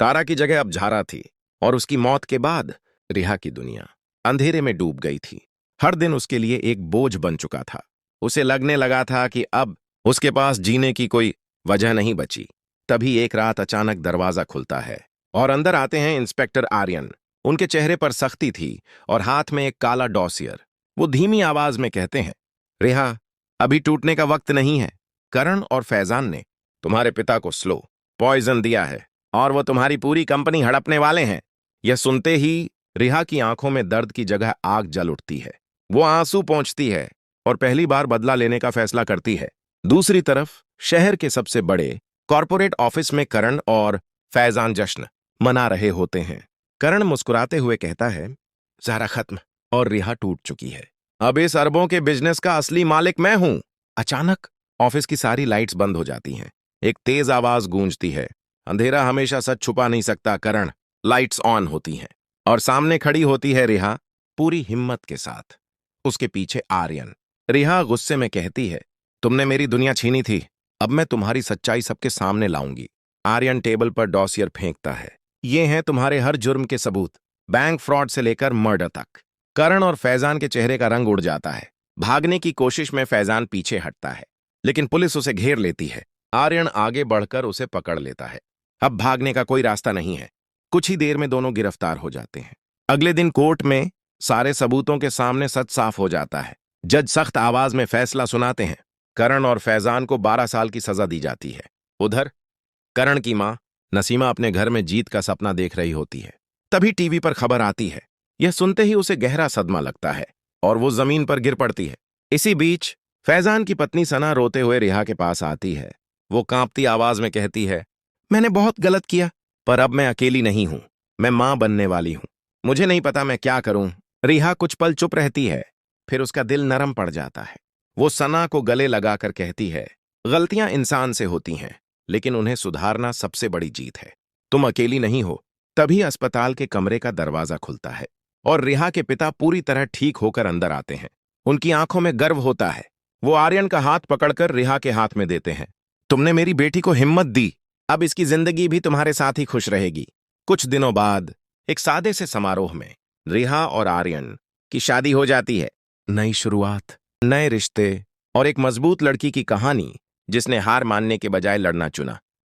तारा की जगह अब झारा थी और उसकी मौत के बाद रिहा की दुनिया अंधेरे में डूब गई थी। हर दिन उसके लिए एक बोझ बन चुका था। उसे लगने लगा था कि अब उसके पास जीने की कोई वजह नहीं बची। तभी एक रात अचानक दरवाजा खुलता है और अंदर आते हैं इंस्पेक्टर आर्यन। उनके चेहरे पर सख्ती थी और हाथ में एक काला डॉसियर। वो धीमी आवाज में कहते हैं, रिहा, अभी टूटने का वक्त नहीं है। करण और फैजान ने तुम्हारे पिता को स्लो पॉइजन दिया है और वो तुम्हारी पूरी कंपनी हड़पने वाले हैं। यह सुनते ही रिहा की आंखों में दर्द की जगह आग जल उठती है। वो आंसू पोंछती है और पहली बार बदला लेने का फैसला करती है। दूसरी तरफ शहर के सबसे बड़े कॉरपोरेट ऑफिस में करण और फैजान जश्न मना रहे होते हैं। करण मुस्कुराते हुए कहता है, सारा खत्म और रिहा टूट चुकी है। अब इस अरबों के बिजनेस का असली मालिक मैं हूं। अचानक ऑफिस की सारी लाइट्स बंद हो जाती हैं। एक तेज आवाज गूंजती है, अंधेरा हमेशा सच छुपा नहीं सकता करण। लाइट्स ऑन होती हैं और सामने खड़ी होती है रिहा पूरी हिम्मत के साथ। उसके पीछे आर्यन। रिहा गुस्से में कहती है, तुमने मेरी दुनिया छीनी थी, अब मैं तुम्हारी सच्चाई सबके सामने लाऊंगी। आर्यन टेबल पर डॉसियर फेंकता है। ये हैं तुम्हारे हर जुर्म के सबूत, बैंक फ्रॉड से लेकर मर्डर तक। करण और फैजान के चेहरे का रंग उड़ जाता है। भागने की कोशिश में फैजान पीछे हटता है, लेकिन पुलिस उसे घेर लेती है। आर्यन आगे बढ़कर उसे पकड़ लेता है। अब भागने का कोई रास्ता नहीं है। कुछ ही देर में दोनों गिरफ्तार हो जाते हैं। अगले दिन कोर्ट में सारे सबूतों के सामने सच साफ हो जाता है। जज सख्त आवाज में फैसला सुनाते हैं। करण और फैजान को 12 साल की सजा दी जाती है। उधर करण की मां नसीमा अपने घर में जीत का सपना देख रही होती है। तभी टीवी पर खबर आती है। यह सुनते ही उसे गहरा सदमा लगता है और वो जमीन पर गिर पड़ती है। इसी बीच फैजान की पत्नी सना रोते हुए रिहा के पास आती है। वो कांपती आवाज में कहती है, मैंने बहुत गलत किया, पर अब मैं अकेली नहीं हूं। मैं मां बनने वाली हूं। मुझे नहीं पता मैं क्या करूं। रिहा कुछ पल चुप रहती है, फिर उसका दिल नरम पड़ जाता है। वो सना को गले लगाकर कहती है, गलतियां इंसान से होती हैं, लेकिन उन्हें सुधारना सबसे बड़ी जीत है। तुम अकेली नहीं हो। तभी अस्पताल के कमरे का दरवाजा खुलता है और रिहा के पिता पूरी तरह ठीक होकर अंदर आते हैं। उनकी आंखों में गर्व होता है। वो आर्यन का हाथ पकड़कर रिहा के हाथ में देते हैं। तुमने मेरी बेटी को हिम्मत दी, अब इसकी जिंदगी भी तुम्हारे साथ ही खुश रहेगी। कुछ दिनों बाद एक सादे से समारोह में रिहा और आर्यन की शादी हो जाती है। नई शुरुआत, नए रिश्ते और एक मजबूत लड़की की कहानी जिसने हार मानने के बजाय लड़ना चुना।